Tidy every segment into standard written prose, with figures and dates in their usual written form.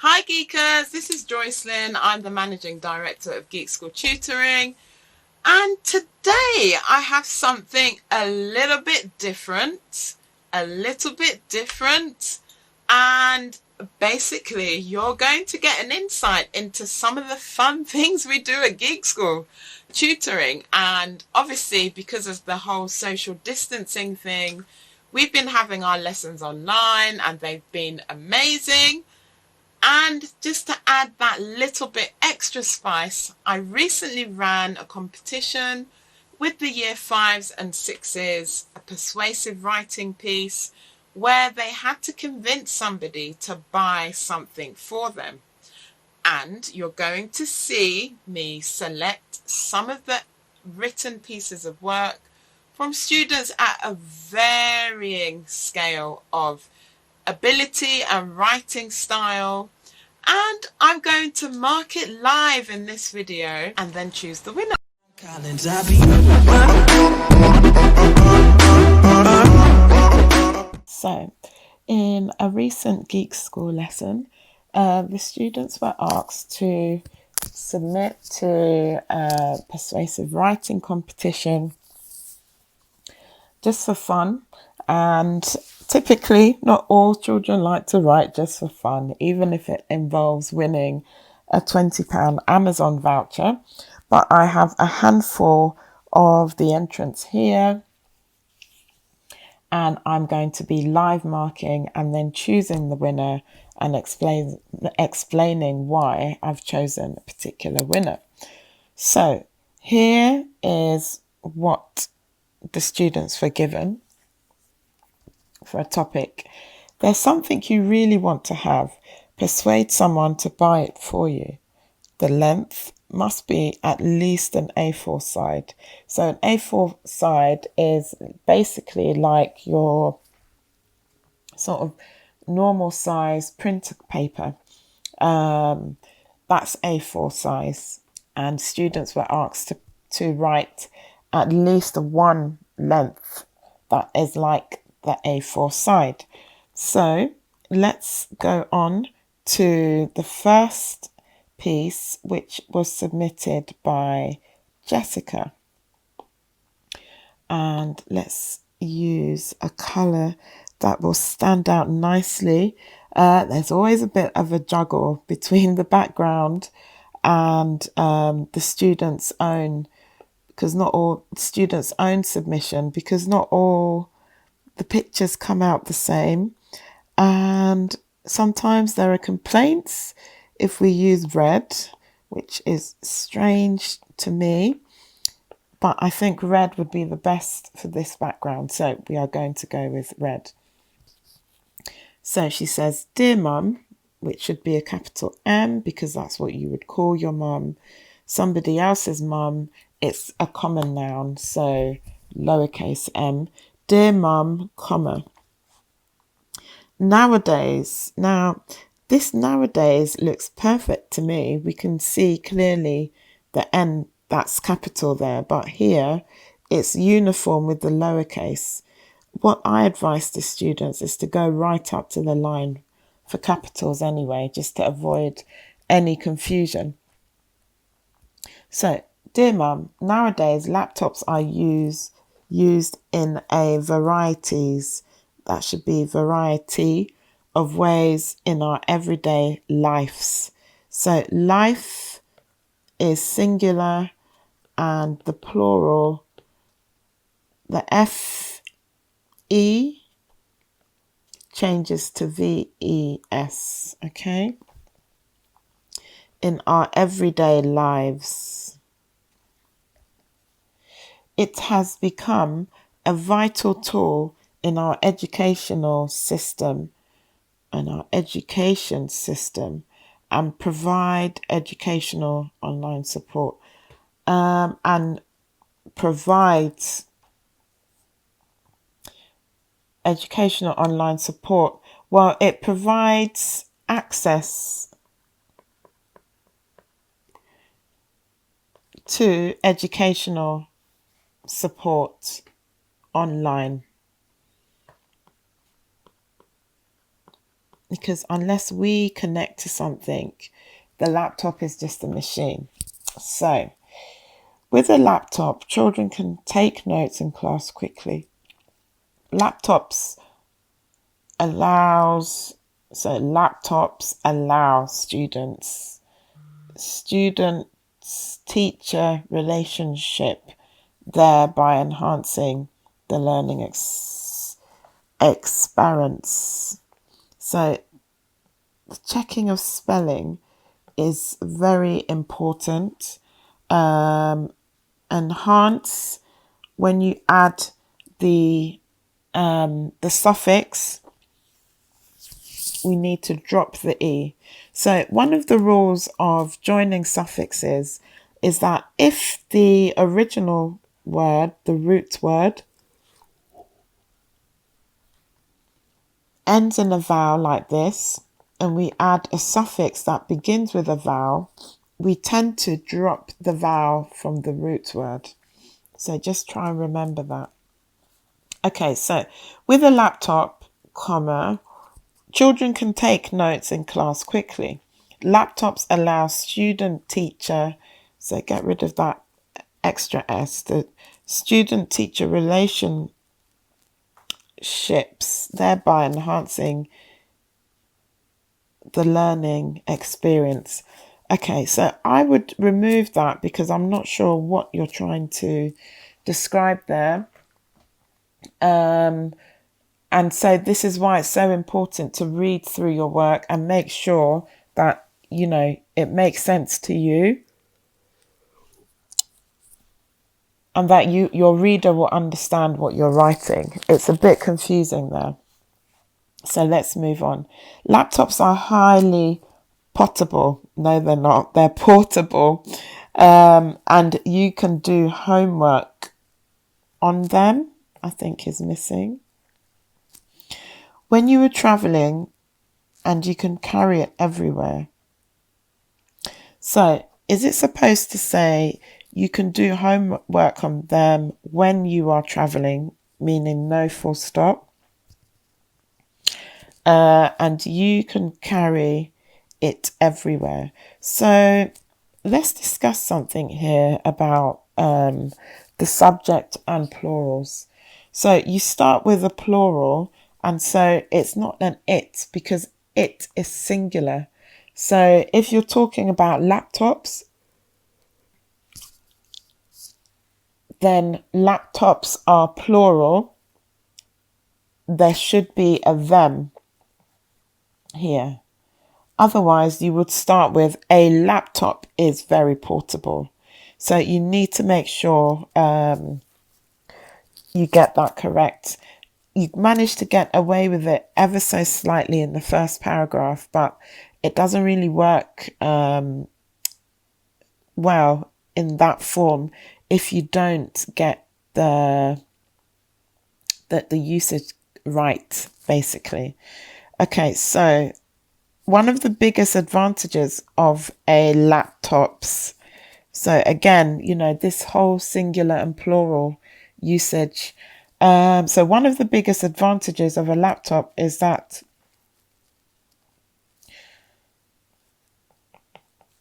Hi Geekers, this is Joycelyn. I'm the Managing Director of Geek School Tutoring, and today I have something a little bit different, and basically you're going to get an insight into some of the fun things we do at Geek School Tutoring. And obviously, because of the whole social distancing thing, we've been having our lessons online and they've been amazing. And just to add that little bit extra spice, I recently ran a competition with the year 5s and 6s, a persuasive writing piece where they had to convince somebody to buy something for them. And you're going to see me select some of the written pieces of work from students at a varying scale of ability and writing style, and I'm going to mark it live in this video and then choose the winner. So, in a recent Geek School lesson, the students were asked to submit to a persuasive writing competition just for fun. And typically, not all children like to write just for fun, even if it involves winning a £20 Amazon voucher. But I have a handful of the entrants here, and I'm going to be live marking and then choosing the winner and explaining why I've chosen a particular winner. So here is what the students were given for a topic. There's something you really want to have. Persuade someone to buy it for you. The length must be at least an A4 side. So an A4 side is basically like your sort of normal size printer paper. That's A4 size. And students were asked to write at least one length that is like the A4 side. So let's go on to the first piece, which was submitted by Jessica. And let's use a colour that will stand out nicely. There's always a bit of a juggle between the background and the student's own, because not all students' own submission, because not all the pictures come out the same. And sometimes there are complaints if we use red, which is strange to me, but I think red would be the best for this background. So we are going to go with red. So she says, "Dear Mum," which should be a capital M because that's what you would call your mum. Somebody else's mum, it's a common noun, so lowercase m. "Dear Mum, comma. Nowadays." Now, this nowadays looks perfect to me. We can see clearly the N, that's capital there, but here it's uniform with the lowercase. What I advise to students is to go right up to the line for capitals anyway, just to avoid any confusion. So, "Dear Mum, nowadays laptops are used in a varieties, that should be variety, of ways in our everyday lives." So life is singular and the plural, the F-E changes to V-E-S, okay? In our everyday lives. It has become a vital tool in our educational system and our education system, and provide educational online support, and provides educational online support. Well, it provides access to educational support online. because unless we connect to something, the laptop is just a machine. So with a laptop, children can take notes in class quickly. Laptops allow student-teacher relationship, thereby enhancing the learning experience. So the checking of spelling is very important. Enhance, when you add the suffix, we need to drop the E. So one of the rules of joining suffixes is that if the original word, the root word, ends in a vowel like this, and we add a suffix that begins with a vowel, we tend to drop the vowel from the root word. So just try and remember that. Okay, so with a laptop, children can take notes in class quickly. Laptops allow student-teacher, so get rid of that extra S, the student-teacher relationships, thereby enhancing the learning experience. Okay, so I would remove that because I'm not sure what you're trying to describe there. And so this is why it's so important to read through your work and make sure that, you know, it makes sense to you and that your reader will understand what you're writing. It's a bit confusing there. So let's move on. Laptops are highly portable. No, they're not. They're portable. And you can do homework on them, I think is missing. When you were traveling, and you can carry it everywhere. So is it supposed to say you can do homework on them when you are traveling, meaning no full stop? And you can carry it everywhere. So let's discuss something here about the subject and plurals. So you start with a plural, and so it's not an it because it is singular. So if you're talking about laptops, then laptops are plural. There should be a them here. Otherwise, you would start with a laptop is very portable. So you need to make sure you get that correct. You managed to get away with it ever so slightly in the first paragraph, but it doesn't really work well in that form if you don't get the usage right, basically. Okay, so one of the biggest advantages of a laptops, so again, you know, this whole singular and plural usage. So one of the biggest advantages of a laptop is that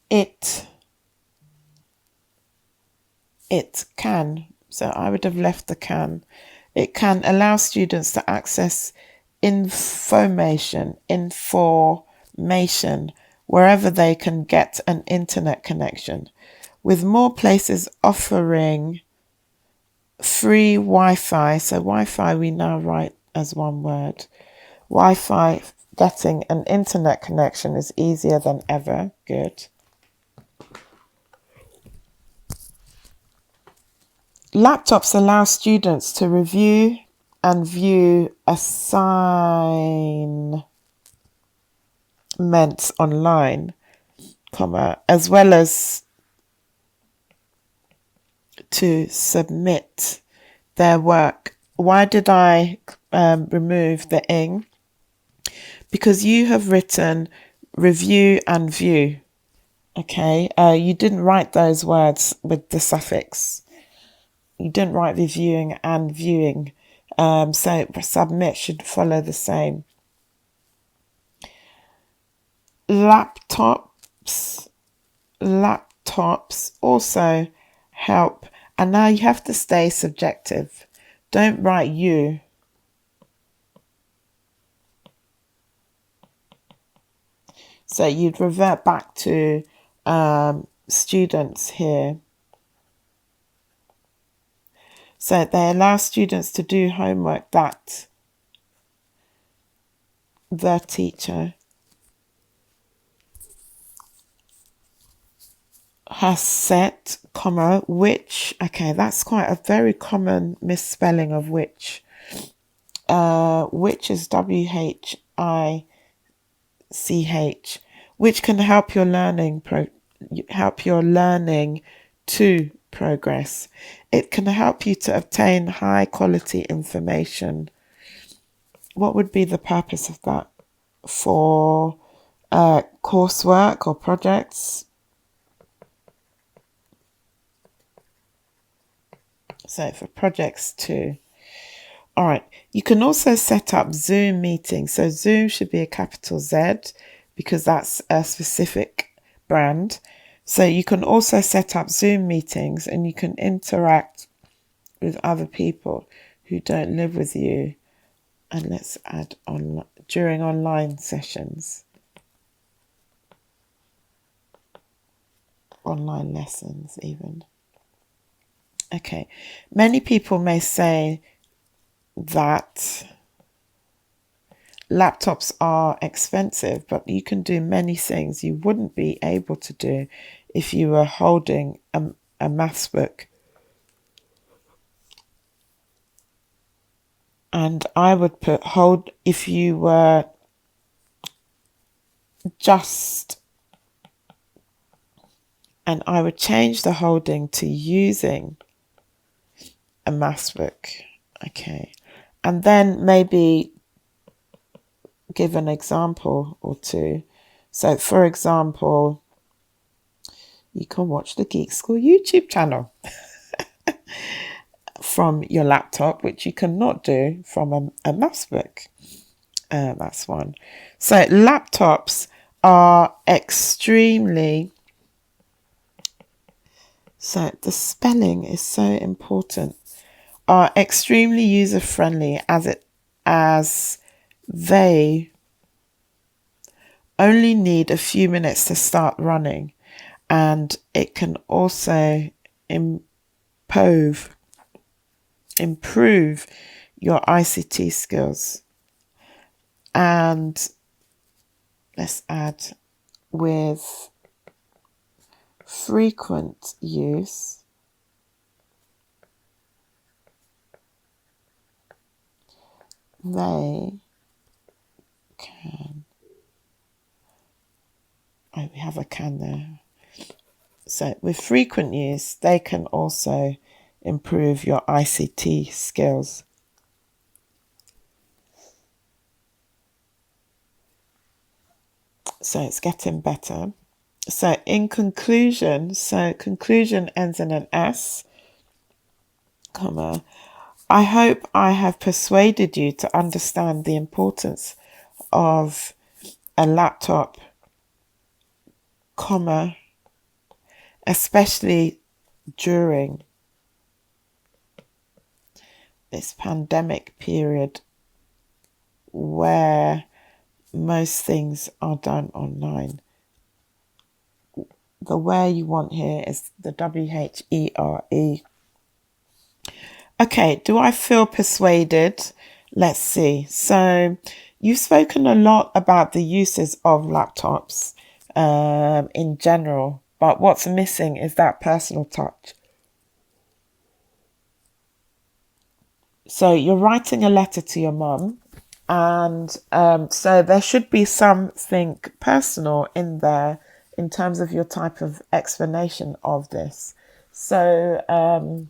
it can, so I would have left the can, it can allow students to access information wherever they can get an internet connection, with more places offering free Wi-Fi. So Wi-Fi we now write as one word. Wi-Fi, getting an internet connection is easier than ever. Good. Laptops allow students to review and view assignments online, as well as to submit their work. Why did I remove the ing? Because you have written review and view. Okay, you didn't write those words with the suffix. You didn't write reviewing and viewing. So submit should follow the same. laptops also help. And now you have to stay subjective. Don't write you. So you'd revert back to students here. So they allow students to do homework that the teacher has set, comma, which, okay, that's quite a very common misspelling of which. Which is WHICH, which can help your learning to progress. It can help you to obtain high quality information. What would be the purpose of that? For coursework or projects? So for projects too. All right, you can also set up Zoom meetings. So Zoom should be a capital Z because that's a specific brand. So you can also set up Zoom meetings and you can interact with other people who don't live with you. And let's add on during online sessions, online lessons even. Okay, many people may say that laptops are expensive, but you can do many things you wouldn't be able to do if you were holding a maths book. And I would put hold if you were just, and I would change the holding to using a maths book. Okay. And then maybe give an example or two. So for example, you can watch the Geek School YouTube channel from your laptop, which you cannot do from a maths book. That's one. So laptops are extremely, so the spelling is so important, are extremely user-friendly as they only need a few minutes to start running, and it can also improve your ICT skills. And let's add with frequent use, they can, oh, we have a can there. So with frequent use, they can also improve your ICT skills. So it's getting better. So in conclusion, conclusion ends in an S, comma, I hope I have persuaded you to understand the importance of a laptop, comma, especially during this pandemic period where most things are done online. The where you want here is the WHERE. Okay, do I feel persuaded? Let's see. So you've spoken a lot about the uses of laptops in general, but what's missing is that personal touch. So you're writing a letter to your mum, and so there should be something personal in there in terms of your type of explanation of this. So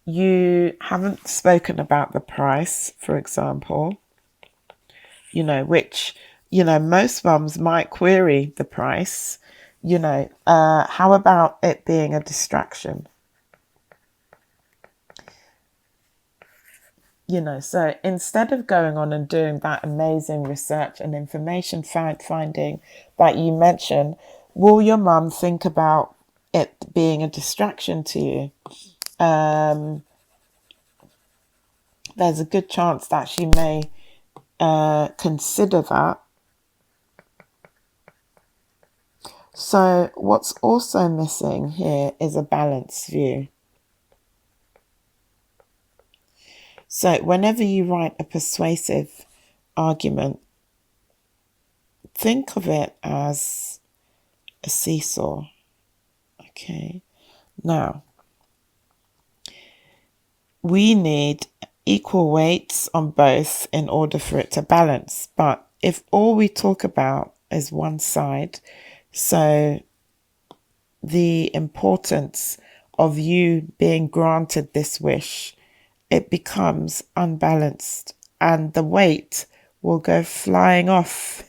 you haven't spoken about the price, for example, which, most mums might query the price. How about it being a distraction? You know, so instead of going on and doing that amazing research and information finding that you mentioned, will your mum think about it being a distraction to you? There's a good chance that she may consider that. So what's also missing here is a balanced view. So whenever you write a persuasive argument, think of it as a seesaw. Okay. Now, we need equal weights on both in order for it to balance. But if all we talk about is one side, so the importance of you being granted this wish, it becomes unbalanced and the weight will go flying off.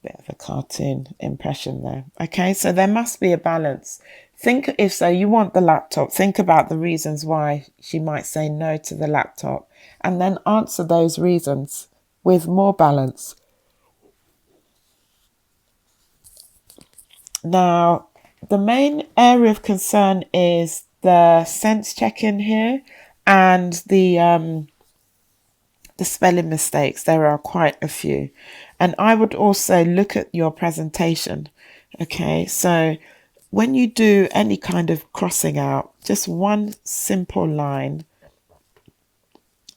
Bit of a cartoon impression there. Okay, so there must be a balance. Think, if so, you want the laptop, think about the reasons why she might say no to the laptop, and then answer those reasons with more balance. Now, the main area of concern is the sense check-in here and the spelling mistakes. There are quite a few. And I would also look at your presentation. Okay, so when you do any kind of crossing out, just one simple line,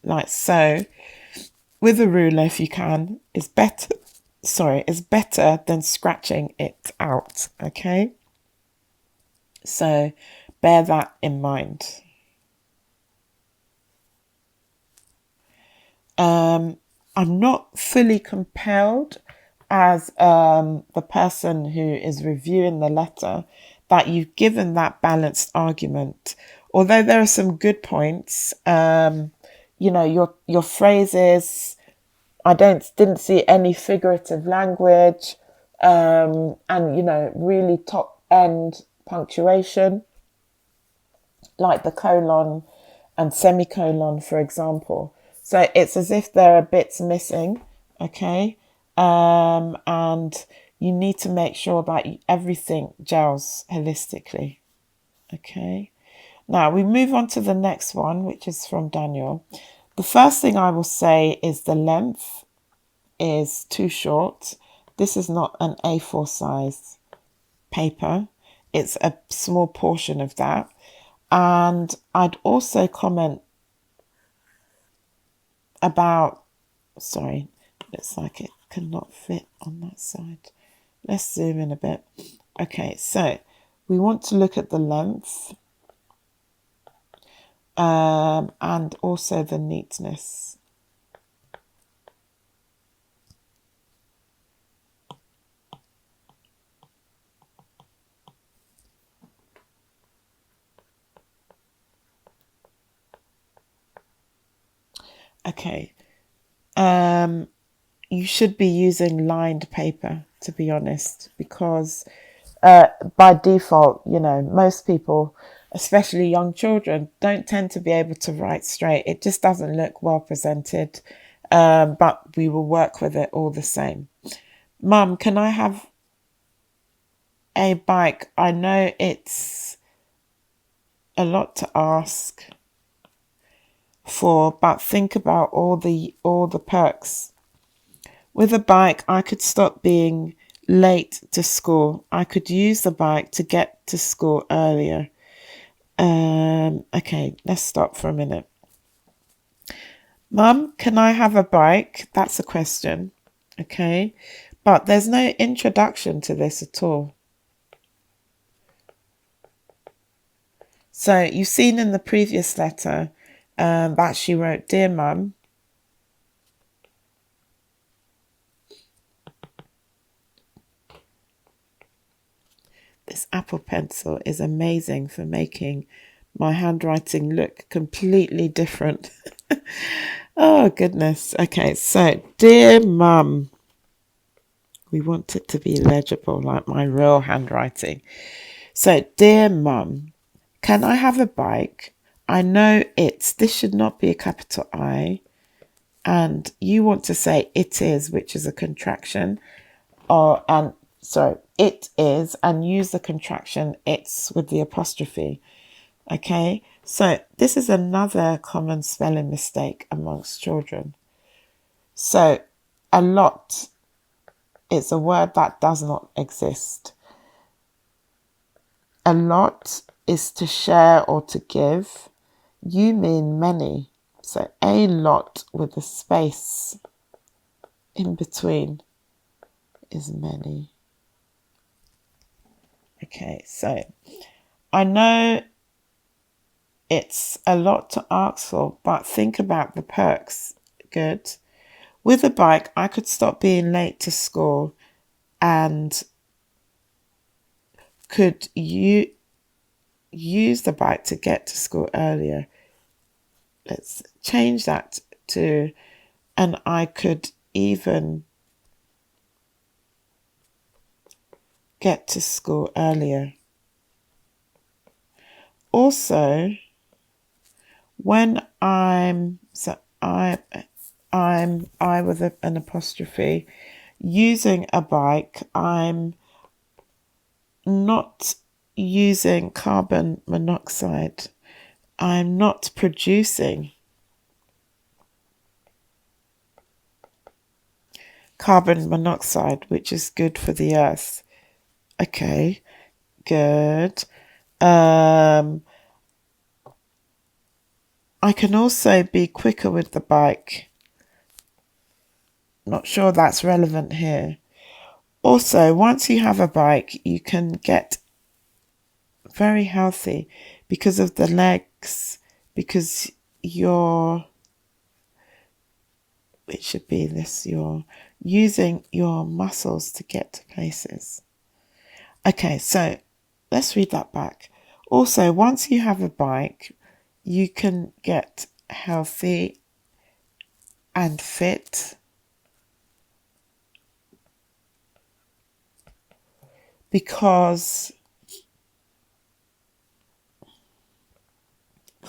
like so, with a ruler if you can, is better. Sorry, is better than scratching it out. Okay, so bear that in mind. I'm not fully compelled as the person who is reviewing the letter that you've given that balanced argument. Although there are some good points, you know, your phrases, I didn't see any figurative language, and, you know, really top end punctuation, like the colon and semicolon, for example. So it's as if there are bits missing, okay? And you need to make sure that everything gels holistically, okay? Now we move on to the next one, which is from Daniel. The first thing I will say is the length is too short. This is not an A4 size paper. It's a small portion of that. And I'd also comment about, sorry, looks like it cannot fit on that side. Let's zoom in a bit. Okay, so we want to look at the length and also the neatness. Okay, you should be using lined paper, to be honest, because by default, you know, most people, especially young children, don't tend to be able to write straight. It just doesn't look well presented, but we will work with it all the same. Mum, can I have a bike? I know it's a lot to ask for, but think about all the perks. With a bike, I could stop being late to school. I could use the bike to get to school earlier. Okay, let's stop for a minute. Mum, can I have a bike? That's a question. Okay, but there's no introduction to this at all. So you've seen in the previous letter that she wrote, "Dear Mum, this Apple Pencil is amazing for making my handwriting look completely different." Oh, goodness. Okay, so, "Dear Mum," we want it to be legible like my real handwriting. So, "Dear Mum, can I have a bike? I know it's, this should not be a capital I, and you want to say it is, which is a contraction, it is, and use the contraction it's with the apostrophe. Okay, so this is another common spelling mistake amongst children. So a lot is a word that does not exist. A lot is to share or to give. You mean many. So a lot with a space in between is many. Okay, so I know it's a lot to ask for, but think about the perks. Good. With a bike, I could stop being late to school and could you use the bike to get to school earlier. Let's change that to, and I could even get to school earlier. Also, when I'm with an apostrophe, using a bike, I'm not using carbon monoxide. I'm not producing carbon monoxide, which is good for the earth. Okay, good. I can also be quicker with the bike. Not sure that's relevant here. Also, once you have a bike, you can get very healthy because of the legs, because you're using your muscles to get to places. Okay, so let's read that back. Also, once you have a bike, you can get healthy and fit because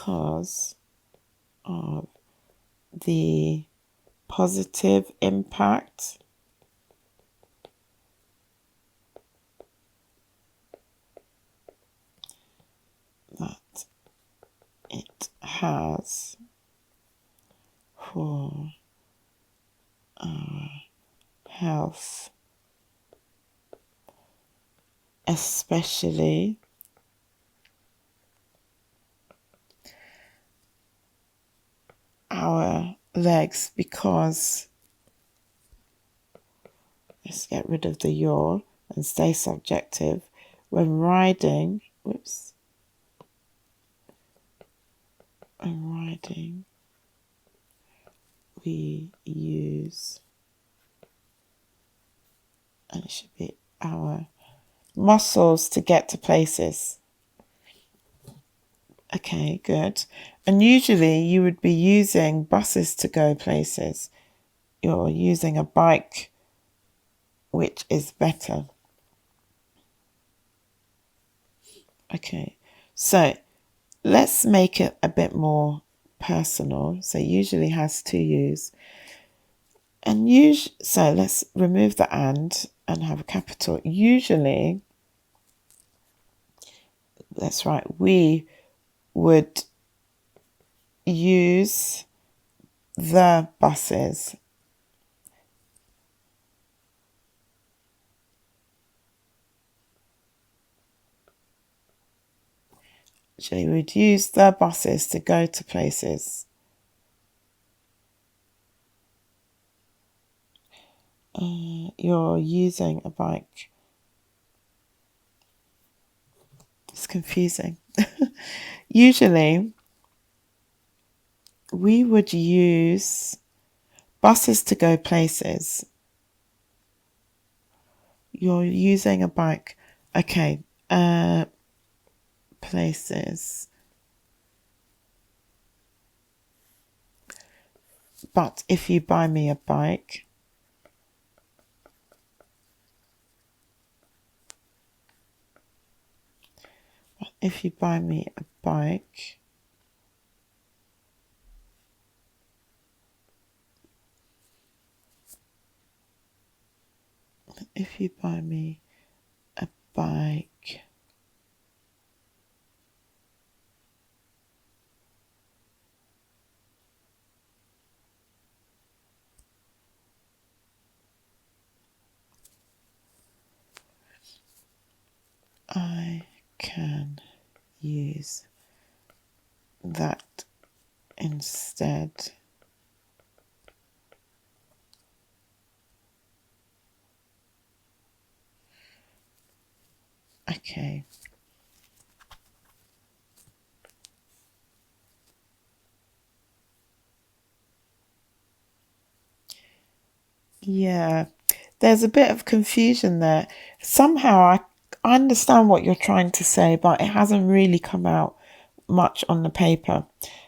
of the positive impact that it has for our health, especially our legs, because let's get rid of the your and stay subjective. When riding, we use, and it should be our muscles to get to places. Okay, good. And usually you would be using buses to go places. You're using a bike, which is better. Okay, so let's make it a bit more personal. So usually has two U's. And so let's remove the and have a capital. Usually, that's right, we would use the buses. Actually, we would use the buses to go to places. You're using a bike. It's confusing. Usually, we would use buses to go places. You're using a bike. Okay. Places. But if you buy me a bike, if you buy me a bike, I can use that instead. Okay. Yeah, there's a bit of confusion there. Somehow I understand what you're trying to say, but it hasn't really come out much on the paper.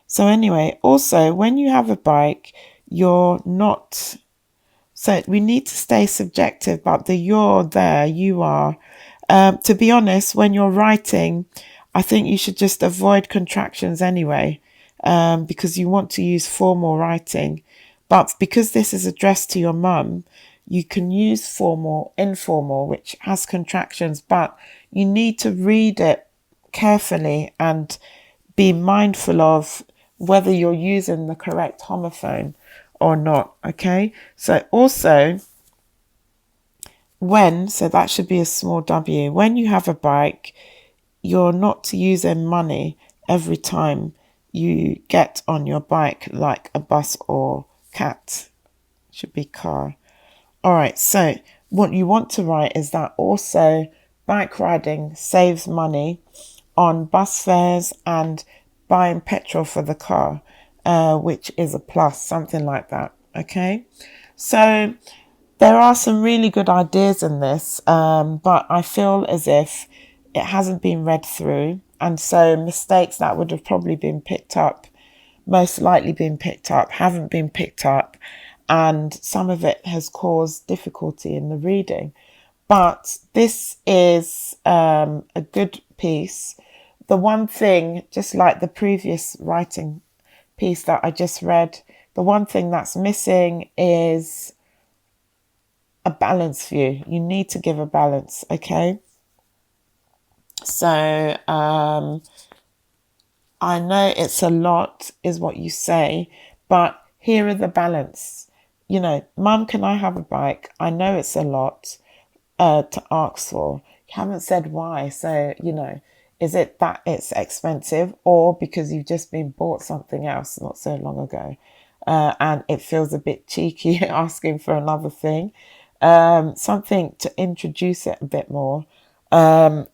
So anyway, also when you have a bike, you're not, so we need to stay subjective, but the you're there, you are. To be honest, when you're writing, I think you should just avoid contractions anyway, because you want to use formal writing. But because this is addressed to your mum, you can use formal, informal, which has contractions, but you need to read it carefully and be mindful of whether you're using the correct homophone or not. Okay. So also, so that should be a small W. When you have a bike, you're not using money every time you get on your bike, like a bus or cat. Should be car. All right, so what you want to write is that also bike riding saves money on bus fares and buying petrol for the car, which is a plus, something like that. Okay, so there are some really good ideas in this, but I feel as if it hasn't been read through. And so mistakes that would have probably been picked up, most likely been picked up, haven't been picked up. And some of it has caused difficulty in the reading. But this is a good piece. The one thing, just like the previous writing piece that I just read, the one thing that's missing is a balance view. You need to give a balance, okay? So I know it's a lot is what you say, but here are the balance. You know, Mum, can I have a bike? I know it's a lot to ask for. You haven't said why. So, you know, is it that it's expensive or because you've just been bought something else not so long ago? And it feels a bit cheeky asking for another thing. Something to introduce it a bit more.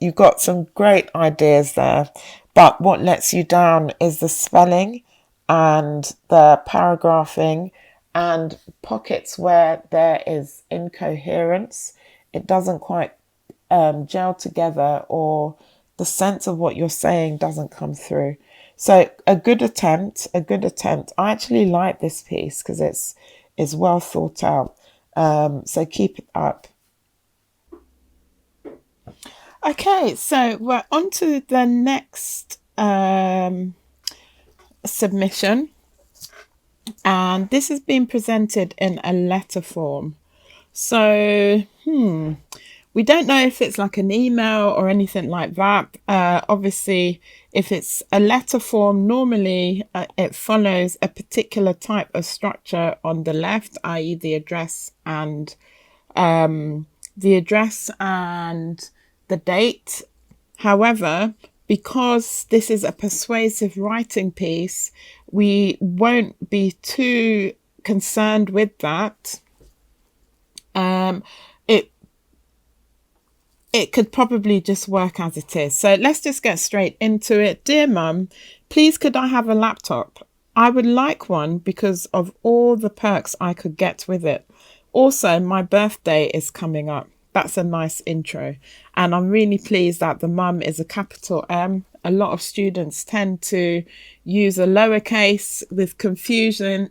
You've got some great ideas there, but what lets you down is the spelling and the paragraphing and pockets where there is incoherence. It doesn't quite gel together, or the sense of what you're saying doesn't come through. So a good attempt. I actually like this piece because it's well thought out. So keep it up. Okay, so we're on to the next submission, and this has been presented in a letter form. So, we don't know if it's like an email or anything like that. Obviously, if it's a letter form, normally it follows a particular type of structure on the left, i.e. the address and the date. However, because this is a persuasive writing piece, we won't be too concerned with that. It could probably just work as it is. So let's just get straight into it. Dear Mum, please could I have a laptop? I would like one because of all the perks I could get with it. Also, my birthday is coming up. That's a nice intro. And I'm really pleased that the mum is a capital M. A lot of students tend to use a lowercase with confusion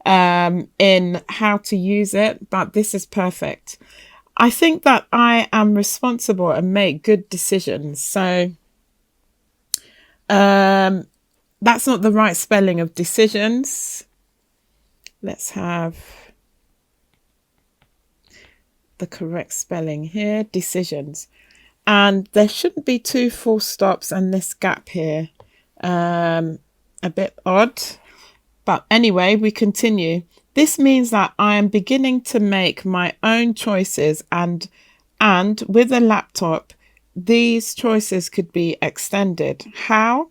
in how to use it, but this is perfect. I think that I am responsible and make good decisions. So that's not the right spelling of decisions. Let's have the correct spelling here. Decisions. And there shouldn't be 2 full stops and this gap here. A bit odd. But anyway, we continue. This means that I am beginning to make my own choices, and with a laptop, these choices could be extended. How?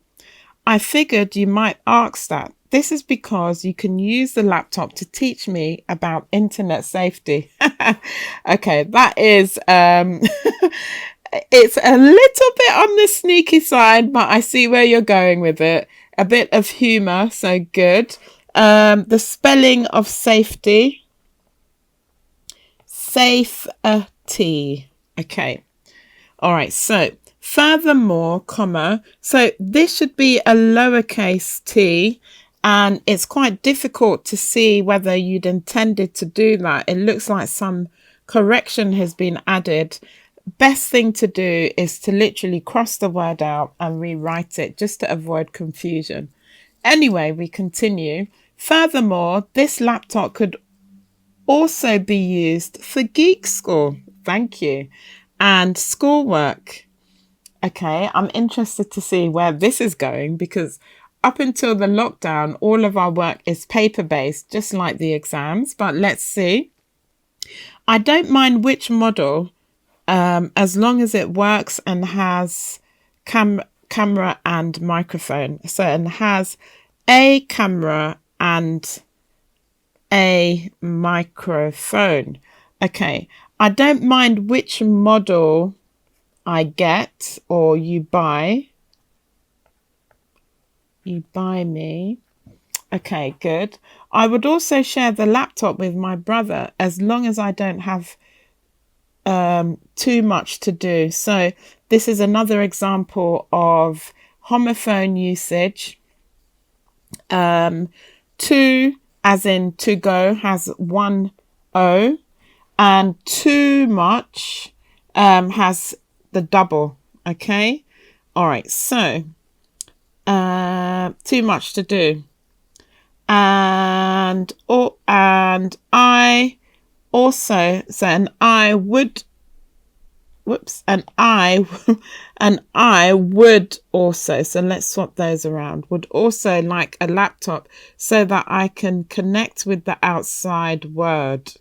I figured you might ask that. This is because you can use the laptop to teach me about internet safety. Okay, that is, it's a little bit on the sneaky side, but I see where you're going with it. A bit of humour, so good. The spelling of safety. Safety. Okay. All right, so furthermore, comma. So this should be a lowercase t, and it's quite difficult to see whether you'd intended to do that. It looks like some correction has been added. Best thing to do is to literally cross the word out and rewrite it just to avoid confusion. Anyway, we continue. Furthermore, this laptop could also be used for geek school. Thank you. And schoolwork. Okay, I'm interested to see where this is going, because up until the lockdown, all of our work is paper-based, just like the exams. But let's see. I don't mind which model, as long as it works and has camera and microphone. So, and has a camera and a microphone. Okay, I don't mind which model I get or you buy. You buy me. Okay, good. I would also share the laptop with my brother as long as I don't have too much to do. So this is another example of homophone usage. To, as in to go, has 1 O, and too much has the double. Okay. All right. So too much to do. And I also, so and I would, and I would also, so let's swap those around, would also like a laptop so that I can connect with the outside world.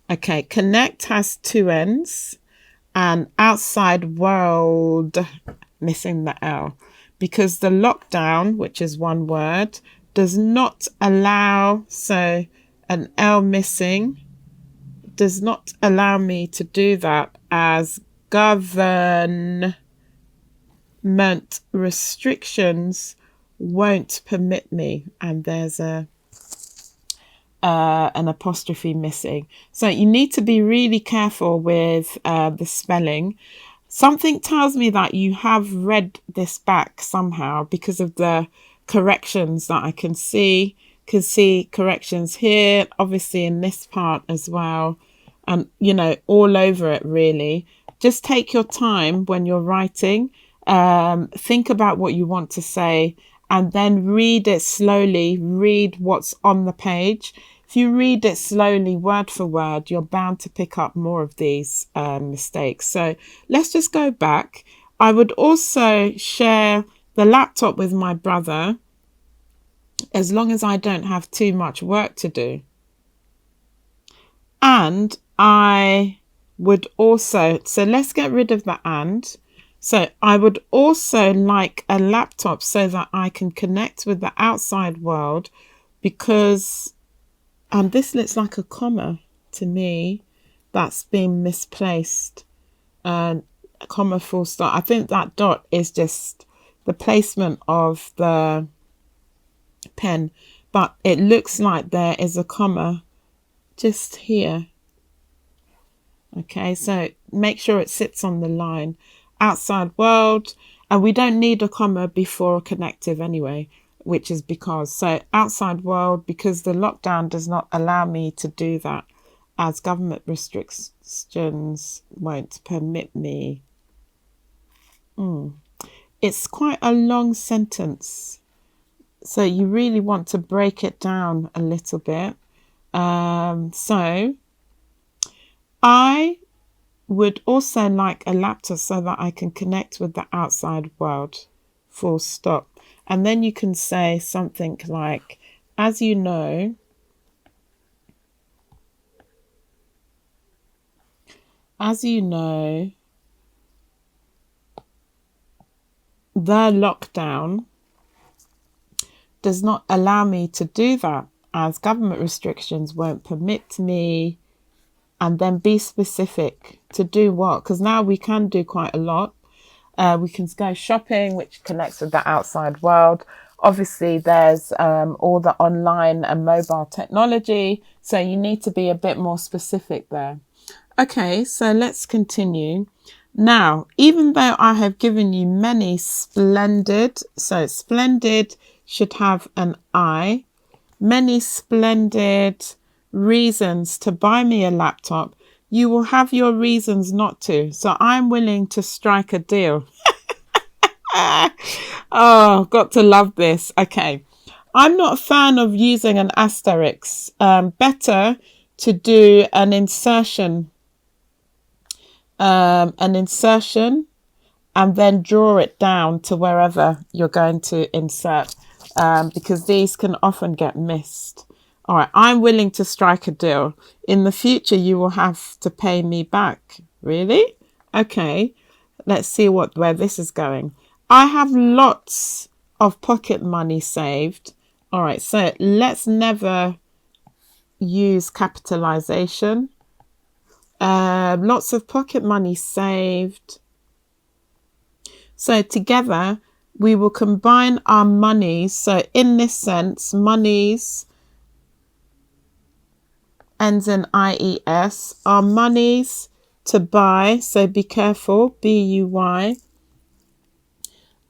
Okay, connect has 2 N's, and outside world, missing the L, because the lockdown, which is 1 word, does not allow, so an L missing, does not allow me to do that, as government restrictions won't permit me. And there's an apostrophe missing. So you need to be really careful with the spelling. Something tells me that you have read this back somehow because of the corrections that I can see. Can see corrections here, obviously in this part as well, and you know, all over it really. Just take your time when you're writing, think about what you want to say, and then read it slowly. Read what's on the page. If you read it slowly, word for word, you're bound to pick up more of these mistakes. So let's just go back. I would also share the laptop with my brother as long as I don't have too much work to do. And I would also, so let's get rid of the and. So I would also like a laptop so that I can connect with the outside world, because, and this looks like a comma to me, that's been misplaced. A comma, full stop. I think that dot is just the placement of the pen, but it looks like there is a comma just here. Okay, so make sure it sits on the line. Outside world, and we don't need a comma before a connective anyway, which is because, so outside world, because the lockdown does not allow me to do that, as government restrictions won't permit me. It's quite a long sentence, so you really want to break it down a little bit. So I would also like a laptop so that I can connect with the outside world, full stop. And then you can say something like, as you know, the lockdown does not allow me to do that, as government restrictions won't permit me. And then be specific to do what, because now we can do quite a lot. We can go shopping, which connects with the outside world. Obviously, there's all the online and mobile technology, so you need to be a bit more specific there. Okay, so let's continue. Now, even though I have given you many splendid, so splendid should have an I, many splendid reasons to buy me a laptop, you will have your reasons not to. So I'm willing to strike a deal. Oh, got to love this. Okay. I'm not a fan of using an asterisk. Better to do an insertion and then draw it down to wherever you're going to insert, because these can often get missed. All right, I'm willing to strike a deal. In the future, you will have to pay me back. Really? Okay, let's see where this is going. I have lots of pocket money saved. All right, so let's never use capitalization. Lots of pocket money saved. So together, we will combine our monies. So in this sense, monies ends in IES, our monies to buy, so be careful, BUY,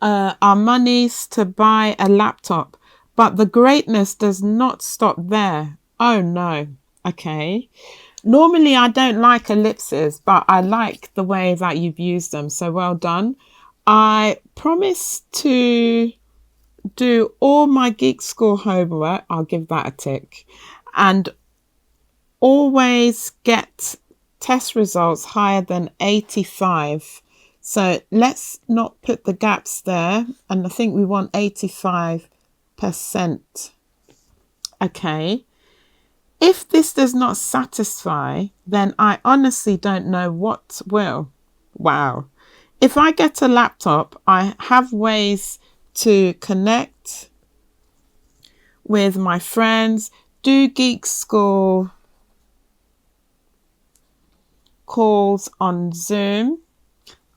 our monies to buy a laptop. But the greatness does not stop there. Oh no. Okay. Normally I don't like ellipses, but I like the way that you've used them, so well done. I promise to do all my Geek School homework, I'll give that a tick, and always get test results higher than 85. So let's not put the gaps there. And I think we want 85%. Okay. If this does not satisfy, then I honestly don't know what will. Wow. If I get a laptop, I have ways to connect with my friends, do Geek School calls on Zoom.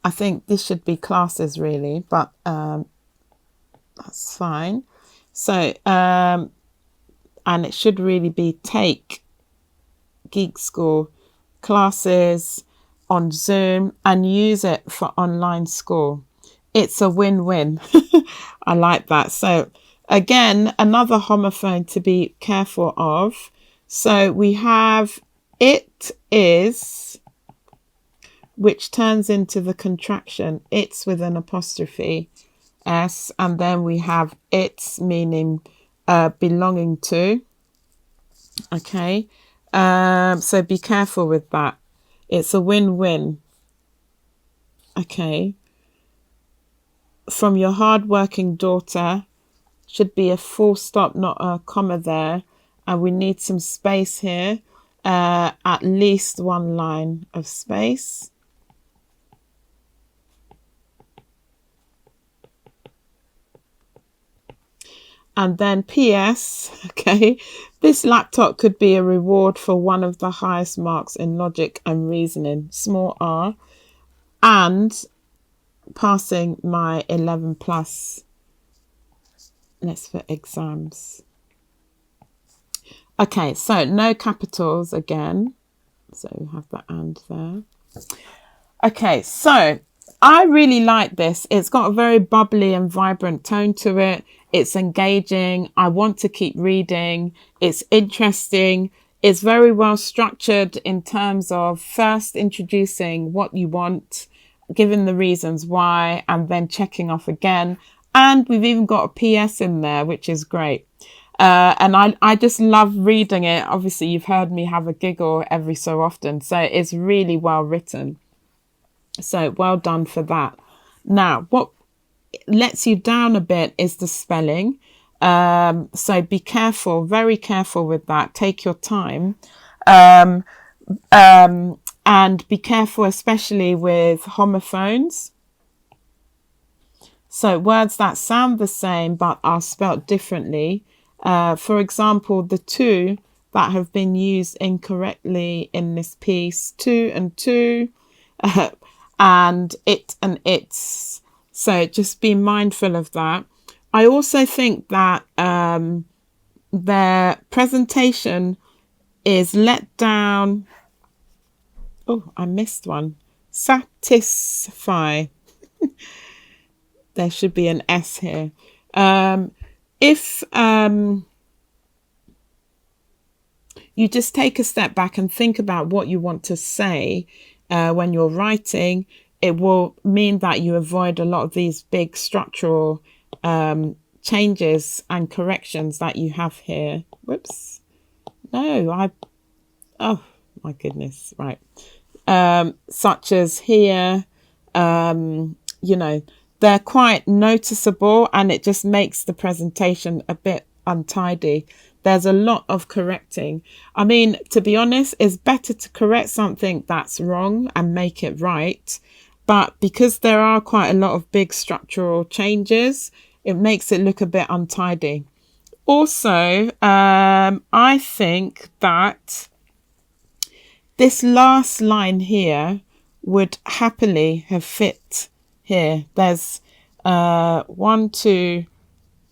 I think this should be classes really, but that's fine. So, and it should really be take Geek School classes on Zoom and use it for online school. It's a win-win. I like that. So again, another homophone to be careful of. So we have it is, which turns into the contraction it's with an apostrophe S, and then we have it's, meaning belonging to. Okay, so be careful with that. It's a win-win. Okay, from your hard-working daughter should be a full stop, not a comma there, and we need some space here, at least one line of space. And then PS, okay, this laptop could be a reward for one of the highest marks in logic and reasoning, small r, and passing my 11 plus. Let's for exams. Okay, so no capitals again. So we have the and there. Okay, so I really like this. It's got a very bubbly and vibrant tone to it. It's engaging. I want to keep reading. It's interesting. It's very well structured in terms of first introducing what you want, giving the reasons why, and then checking off again. And we've even got a PS in there, which is great. And I just love reading it. Obviously, you've heard me have a giggle every so often. So it's really well written. So well done for that. Now, what lets you down a bit is the spelling. So be careful, very careful with that. Take your time. And be careful, especially with homophones. So words that sound the same but are spelt differently. For example, the two that have been used incorrectly in this piece, two and two, and it and its. So just be mindful of that. I also think that their presentation is let down. Oh, I missed one. Satisfy. There should be an S here. If you just take a step back and think about what you want to say when you're writing, it will mean that you avoid a lot of these big structural changes and corrections that you have here. Whoops. No, oh my goodness. Right. Such as here, you know, they're quite noticeable and it just makes the presentation a bit untidy. There's a lot of correcting. I mean, to be honest, it's better to correct something that's wrong and make it right. But because there are quite a lot of big structural changes, it makes it look a bit untidy. Also, I think that this last line here would happily have fit here. There's one, two,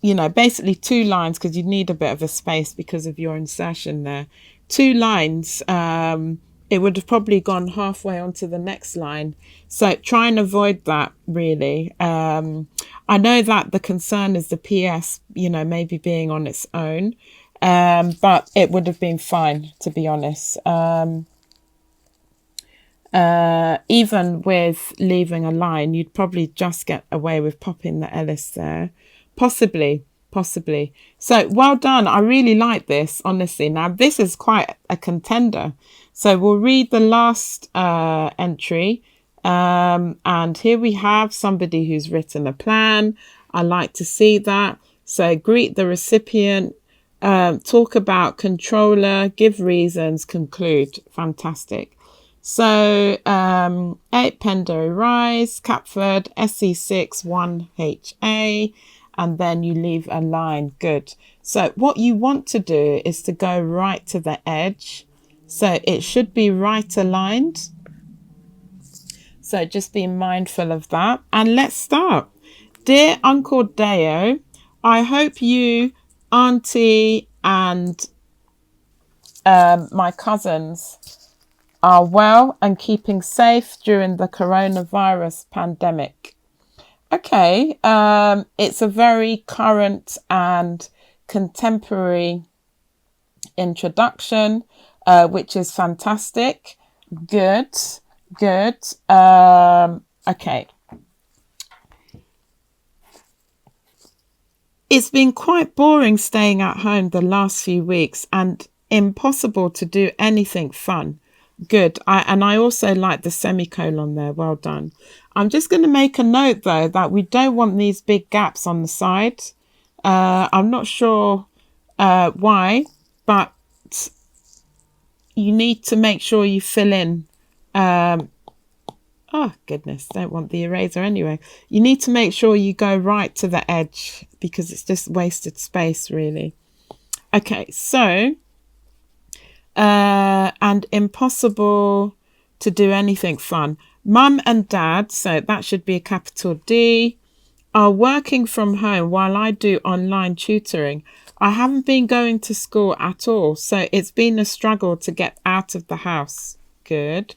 you know, basically two lines, because you need a bit of a space because of your insertion there. Two lines, it would have probably gone halfway onto the next line. So try and avoid that, really. I know that the concern is the PS, you know, maybe being on its own, but it would have been fine, to be honest. Even with leaving a line, you'd probably just get away with popping the Ellis there. Possibly. So well done. I really like this, honestly. Now, this is quite a contender. So we'll read the last entry. And here we have somebody who's written a plan. I like to see that. So greet the recipient, talk about controller, give reasons, conclude. Fantastic. So 8 Penderry Rise, Catford, SE6 1HA, and then you leave a line. Good. So what you want to do is to go right to the edge. So it should be right aligned. So just be mindful of that. And let's start. Dear Uncle Deo, I hope you, Auntie, and my cousins are well and keeping safe during the coronavirus pandemic. Okay, it's a very current and contemporary introduction, which is fantastic. Good. Okay. It's been quite boring staying at home the last few weeks and impossible to do anything fun. Good. I also like the semicolon there. Well done. I'm just going to make a note, though, that we don't want these big gaps on the side. I'm not sure why, but you need to make sure you fill in. Oh, goodness, don't want the eraser anyway. You need to make sure you go right to the edge because it's just wasted space, really. Okay, so... and impossible to do anything fun. Mum and Dad, so that should be a capital D, are working from home while I do online tutoring. I haven't been going to school at all, so it's been a struggle to get out of the house. Good.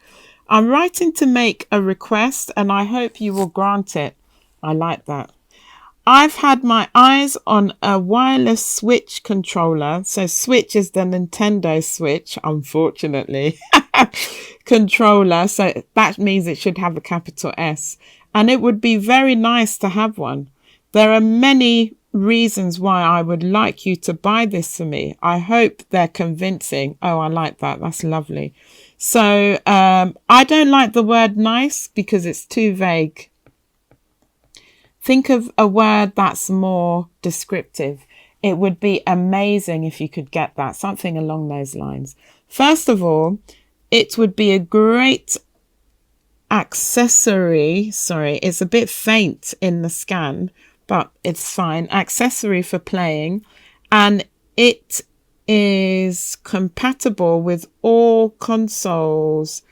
I'm writing to make a request and I hope you will grant it. I like that. I've had my eyes on a wireless Switch controller. So Switch is the Nintendo Switch, unfortunately. Controller. So that means it should have a capital S. And it would be very nice to have one. There are many reasons why I would like you to buy this for me. I hope they're convincing. Oh, I like that. That's lovely. So I don't like the word nice because it's too vague. Think of a word that's more descriptive. It would be amazing if you could get that, something along those lines. First of all, it would be a great accessory. Sorry, it's a bit faint in the scan, but it's fine. Accessory for playing, and it is compatible with all consoles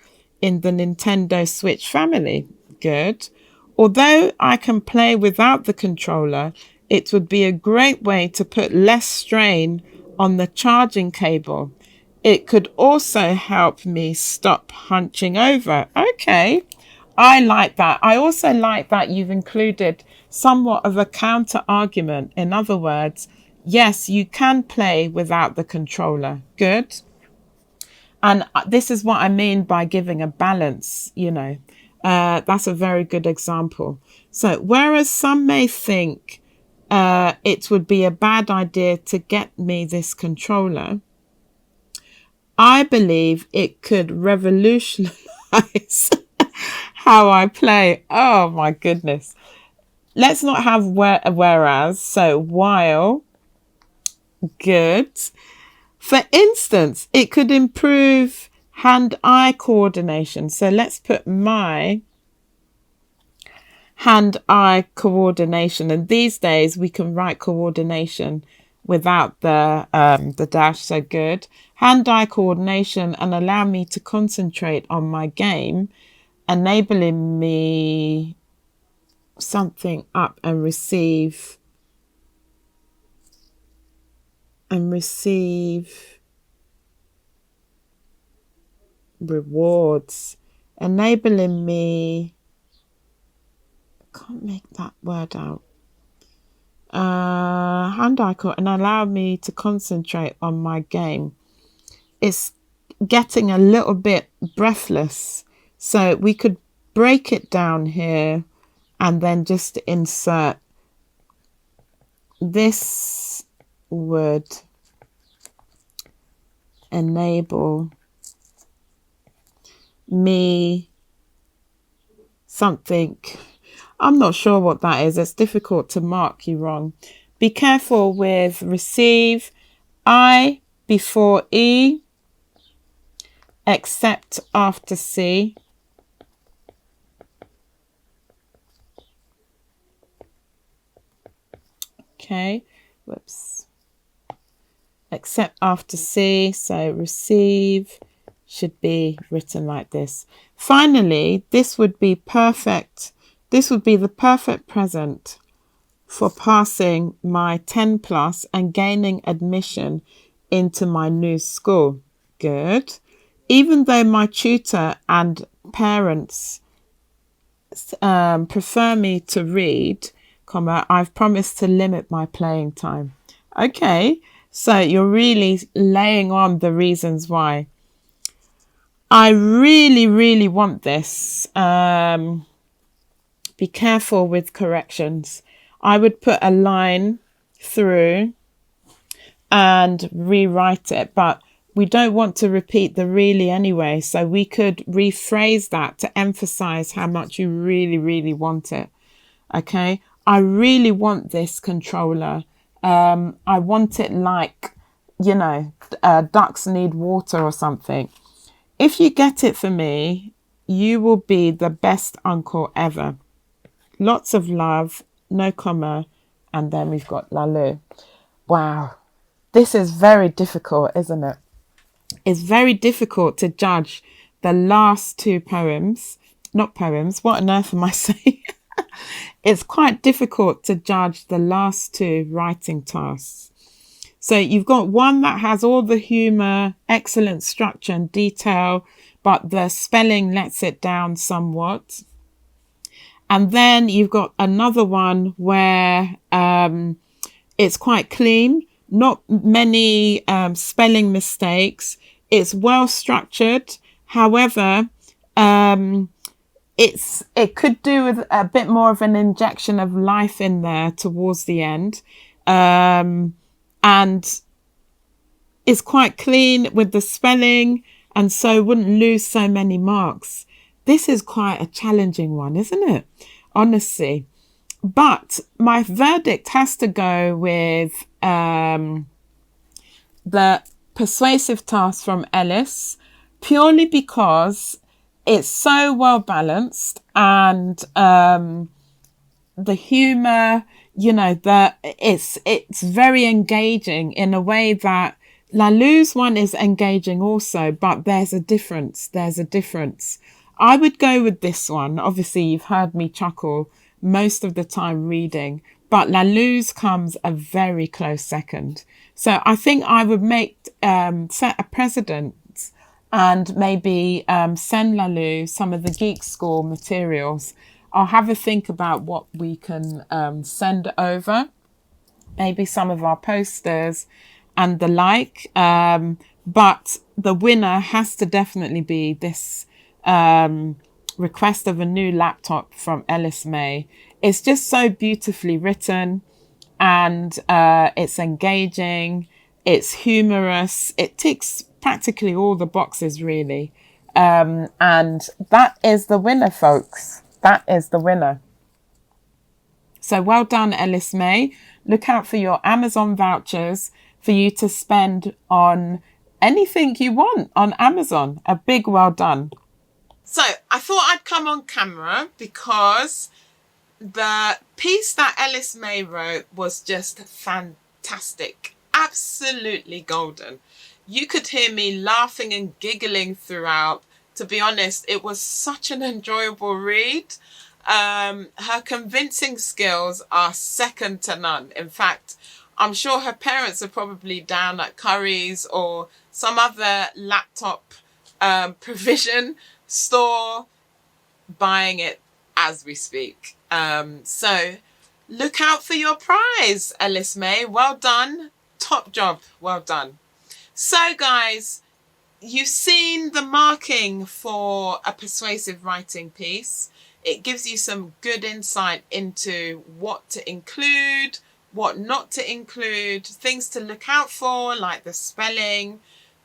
in the Nintendo Switch family. Good. Although I can play without the controller, it would be a great way to put less strain on the charging cable. It could also help me stop hunching over. Okay, I like that. I also like that you've included somewhat of a counter argument. In other words, yes, you can play without the controller. Good. And this is what I mean by giving a balance, you know. That's a very good example. So whereas some may think it would be a bad idea to get me this controller, I believe it could revolutionize how I play. Oh my goodness. Let's not have whereas. So while, good. For instance, it could improve hand-eye coordination. So let's put my hand-eye coordination. And these days we can write coordination without the dash. So good. Hand-eye coordination and allow me to concentrate on my game, enabling me something up and receive rewards, enabling me, I can't make that word out, hand-eye coordination, and allow me to concentrate on my game. It's getting a little bit breathless, so we could break it down here and then just insert this would enable me something. I'm not sure what that is. It's difficult to mark you wrong. Be careful with receive. I before E, except after C. Okay, whoops. Except after C, so receive should be written like this. Finally, this would be perfect. This would be the perfect present for passing my 10 plus and gaining admission into my new school. Good. Even though my tutor and parents prefer me to read, I've promised to limit my playing time. Okay, so you're really laying on the reasons why. I really, really want this. Be careful with corrections. I would put a line through and rewrite it, but we don't want to repeat the really anyway. So we could rephrase that to emphasize how much you really, really want it. Okay. I really want this controller. I want it like, you know, ducks need water or something. If you get it for me, you will be the best uncle ever. Lots of love, no comma, and then we've got Lalu. Wow, this is very difficult, isn't it? It's very difficult to judge the last two poems. Not poems, what on earth am I saying? It's quite difficult to judge the last two writing tasks. So you've got one that has all the humour, excellent structure and detail, but the spelling lets it down somewhat. And then you've got another one where it's quite clean, not many spelling mistakes. It's well structured. However, it could do with a bit more of an injection of life in there towards the end. and is quite clean with the spelling, and so wouldn't lose so many marks. This is quite a challenging one, isn't it? Honestly. But my verdict has to go with the persuasive task from Ellis, purely because it's so well balanced, and the humour, it's very engaging in a way that Laloux's one is engaging also, but there's a difference. I would go with this one. Obviously, you've heard me chuckle most of the time reading, but Laloux's comes a very close second. So I think I would set a precedent and maybe send Lalou some of the Geek School materials. I'll have a think about what we can send over, maybe some of our posters and the like. But the winner has to definitely be this request of a new laptop from Ellis May. It's just so beautifully written, and it's engaging, it's humorous, it ticks practically all the boxes, really. And that is the winner, folks. That is the winner. So well done, Ellis May. Look out for your Amazon vouchers for you to spend on anything you want on Amazon. A big well done. So I thought I'd come on camera because the piece that Ellis May wrote was just fantastic. Absolutely golden. You could hear me laughing and giggling throughout. To be honest, it was such an enjoyable read. Her convincing skills are second to none. In fact, I'm sure her parents are probably down at Curry's or some other laptop provision store buying it as we speak. So look out for your prize, Ellis May. Well done. Top job. Well done. So guys, you've seen the marking for a persuasive writing piece. It gives you some good insight into what to include, what not to include, things to look out for, like the spelling,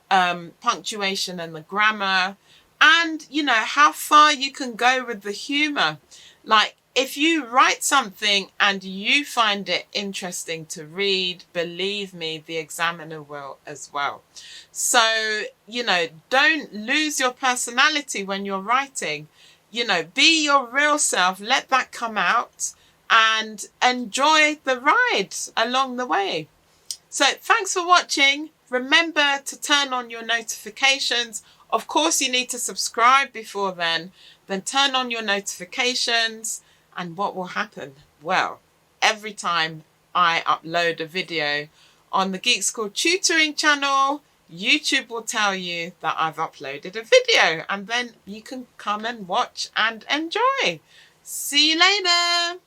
punctuation and the grammar, and, how far you can go with the humour. Like, if you write something and you find it interesting to read, believe me, the examiner will as well. So, don't lose your personality when you're writing. Be your real self, let that come out, and enjoy the ride along the way. So thanks for watching. Remember to turn on your notifications. Of course, you need to subscribe before then turn on your notifications. And what will happen? Well, every time I upload a video on the Geek School Tutoring channel, YouTube will tell you that I've uploaded a video, and then you can come and watch and enjoy. See you later.